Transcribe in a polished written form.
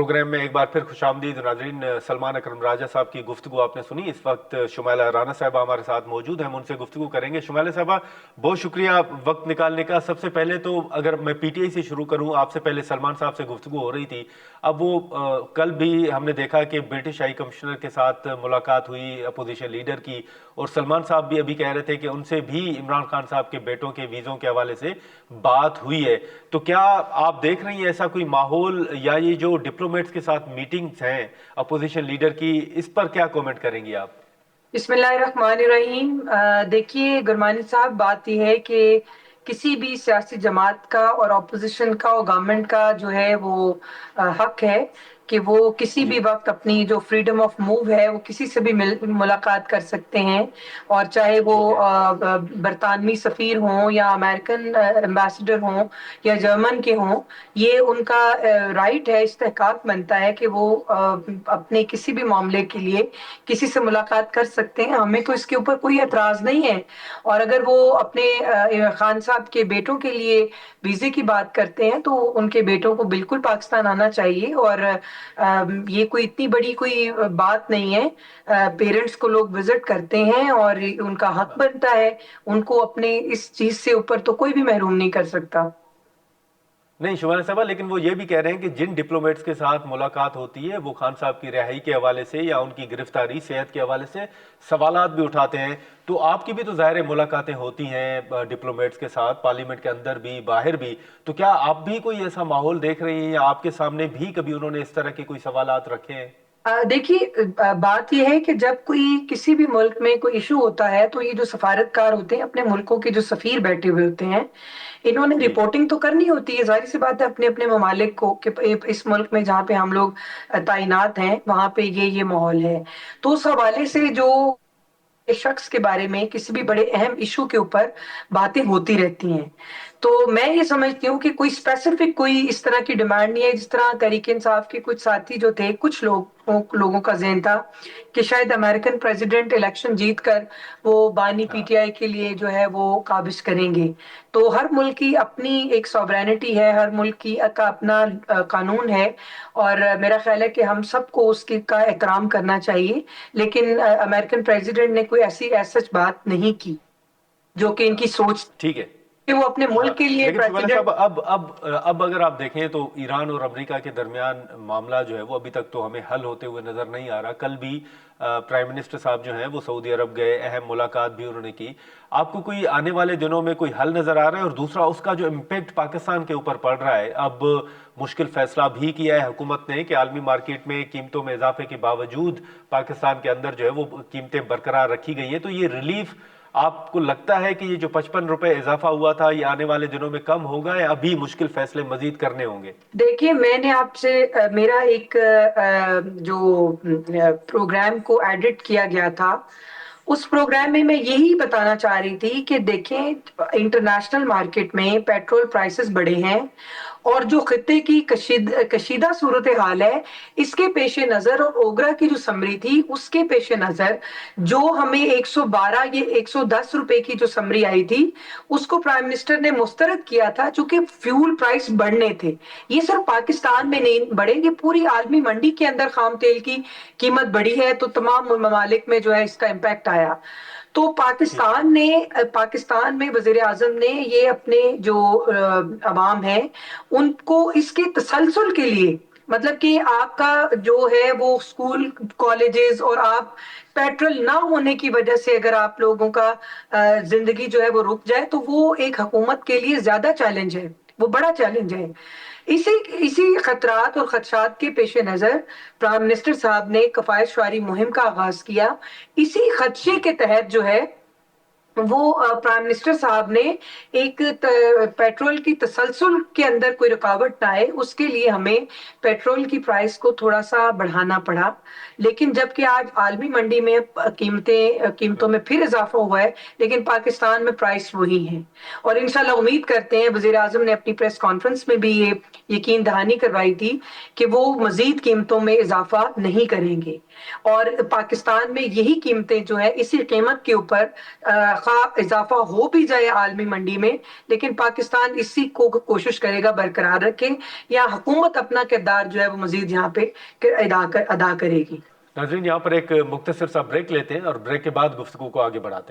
Programme में एक बार फिर खुशामदीद नाज़रीन। सलमान अकरम राजा साहब की गुफ्तगू आपने सुनी। इस वक्त शुमाइला राना साहबा हमारे साथ मौजूद हैं, हम उनसे गुफ्तगू करेंगे। शुमाइला साहबा, बहुत शुक्रिया वक्त निकालने का। सबसे पहले तो अगर मैं पीटीआई से शुरू करूं, आपसे पहले सलमान साहब से गुफ्तगू हो रही थी। अब वो कल भी हमने देखा कि ब्रिटिश हाई कमिश्नर के साथ मुलाकात हुई अपोजिशन लीडर की, और सलमान साहब भी अभी कह रहे थे कि उनसे भी इमरान खान साहब के बेटों के वीज़ों के हवाले से बात हुई है। तो क्या आप देख रही हैं ऐसा कोई माहौल, या ये जो डिप्लोमेट्स के साथ मीटिंग्स हैं अपोजिशन लीडर की, इस पर क्या कमेंट करेंगी आप? बिस्मिल्लाहिर्रहमानिर्रहीम। देखिए गुरमानी साहब, बात यह है कि किसी भी सियासी जमात का और अपोजिशन का और गवर्नमेंट का जो है वो हक है कि वो किसी जी भी वक्त अपनी जो फ्रीडम ऑफ मूव है वो किसी से भी मुलाकात कर सकते हैं। और चाहे वो ठीक है। बरतानवी सफ़ीर हों या अमेरिकन एम्बेसडर हों या जर्मन के हों, ये उनका राइट है, इस्तेहकाक बनता है कि वो अपने किसी भी मामले के लिए किसी से मुलाकात कर सकते हैं। हमें तो इसके ऊपर कोई एतराज़ नहीं है। और अगर वो अपने खान साहब के बेटों के लिए वीज़े की बात करते हैं तो उनके बेटों को बिल्कुल पाकिस्तान आना चाहिए। और ये कोई इतनी बड़ी कोई बात नहीं है। पेरेंट्स को लोग विजिट करते हैं और उनका हक बनता है। उनको अपने इस चीज़ से ऊपर तो कोई भी महरूम नहीं कर सकता। नहीं शुमाइला साहबा, लेकिन वो ये भी कह रहे हैं कि जिन डिप्लोमेट्स के साथ मुलाकात होती है वो खान साहब की रिहाई के हवाले से या उनकी गिरफ्तारी, सेहत के हवाले से सवालात भी उठाते हैं। तो आपकी भी तो ज़ाहिर मुलाकातें होती हैं डिप्लोमेट्स के साथ, पार्लियामेंट के अंदर भी बाहर भी। तो क्या आप भी कोई ऐसा माहौल देख रही हैं, या आपके सामने भी कभी उन्होंने इस तरह के कोई सवालात रखे हैं? देखिए, बात यह है कि जब कोई किसी भी मुल्क में कोई इशू होता है तो ये जो सफारतकार होते हैं, अपने मुल्कों के जो सफीर बैठे हुए होते हैं, इन्होंने जी रिपोर्टिंग तो करनी होती है। जाहिर सी बात है अपने अपने ममालिक को कि इस मुल्क में जहाँ पे हम लोग तैनात हैं वहां पे ये माहौल है। तो उस हवाले से जी। जो शख्स के बारे में किसी भी बड़े अहम इशू के ऊपर बातें होती रहती हैं। तो मैं ये समझती हूँ कि कोई स्पेसिफिक कोई इस तरह की डिमांड नहीं है। जिस तरह तहरीक इंसाफ के कुछ साथी जो थे, कुछ लोगों का ज़हन था कि शायद अमेरिकन प्रेसिडेंट इलेक्शन जीत कर वो बानी हाँ। पीटीआई के लिए जो है वो काबिज करेंगे। तो हर मुल्क की अपनी एक सॉवरेनिटी है, हर मुल्क की का अपना कानून है। और मेरा ख्याल है कि हम सबको उसकी का एहतराम करना चाहिए। लेकिन अमेरिकन प्रेसिडेंट ने कोई ऐसी सच बात नहीं की जो कि इनकी सोच ठीक है। कि वो अपने हाँ, मुल्क के लिए लेकिन शुमाइला प्रेसिडेंट। साहब, अब अगर आप देखें तो ईरान और अमेरिका के दरमियान मामला जो है वो अभी तक तो हमें हल होते हुए नजर नहीं आ रहा। कल भी प्राइम मिनिस्टर साहब जो हैं वो सऊदी अरब गए, अहम मुलाकात भी उन्होंने की। आपको कोई आने वाले दिनों में कोई हल नजर आ रहा है? और दूसरा, उसका जो इम्पेक्ट पाकिस्तान के ऊपर पड़ रहा है, अब मुश्किल फैसला भी किया है हुकूमत ने कि आलमी मार्केट में कीमतों में इजाफे के बावजूद पाकिस्तान के अंदर जो है वो कीमतें बरकरार रखी गई हैं। तो ये रिलीफ, आपको लगता है कि ये जो 55 रुपए इजाफा हुआ था ये आने वाले दिनों में कम होगा, या अभी मुश्किल फैसले मजीद करने होंगे? देखिए, मैंने आपसे मेरा एक जो प्रोग्राम को एडिट किया गया था, उस प्रोग्राम में मैं यही बताना चाह रही थी कि देखें, इंटरनेशनल मार्केट में पेट्रोल प्राइसेस बढ़े हैं और जो खित्ते की कशीदा सूरत हाल है, इसके पेश नज़र और ओगरा की जो समरी थी उसके पेश नज़र, जो हमें 112 ये 110 रुपए की जो समरी आई थी उसको प्राइम मिनिस्टर ने मुस्तरद किया था, चूंकि फ्यूल प्राइस बढ़ने थे। ये सिर्फ पाकिस्तान में नहीं बढ़े, ये पूरी आलमी मंडी के अंदर खाम तेल की कीमत बढ़ी है, तो तमाम ममालिक में जो है इसका इम्पैक्ट आया। तो ठीक है। पाकिस्तान में वजीर आजम ने ये अपने जो अवाम है उनको इसके तसलसल के लिए, मतलब कि आपका जो है वो स्कूल कॉलेजेस और आप पेट्रोल ना होने की वजह से अगर आप लोगों का जिंदगी जो है वो रुक जाए तो वो एक हुकूमत के लिए ज्यादा चैलेंज है, वो बड़ा चैलेंज है। इसी इसी खतरात और खदशात के पेश नज़र प्राइम मिनिस्टर साहब ने कफायत शुआरी मुहिम का आगाज किया। इसी खदशे जी के तहत जो है वो प्राइम मिनिस्टर साहब ने एक पेट्रोल की तसलसल के अंदर कोई रुकावट ना आए उसके लिए हमें पेट्रोल की प्राइस को थोड़ा सा बढ़ाना पड़ा। लेकिन जबकि आज आलमी मंडी में कीमतों में फिर इजाफा हुआ है, लेकिन पाकिस्तान में प्राइस वही है। और इंशाल्लाह उम्मीद करते हैं, वजीर आजम ने अपनी प्रेस कॉन्फ्रेंस में भी ये यकीन दहानी करवाई थी कि वो मजीद कीमतों में इजाफा नहीं करेंगे। और पाकिस्तान में यही कीमतें जो है इसी कीमत के ऊपर خواہ اضافہ ہو بھی جائے عالمی منڈی میں، لیکن پاکستان اسی کو کوشش کرے گا برقرار رکھے، یا حکومت اپنا کردار جو ہے وہ مزید یہاں پہ ادا کرے گی۔ ناظرین، یہاں پر ایک مختصر سا بریک لیتے ہیں اور بریک کے بعد گفتگو کو آگے بڑھاتے ہیں۔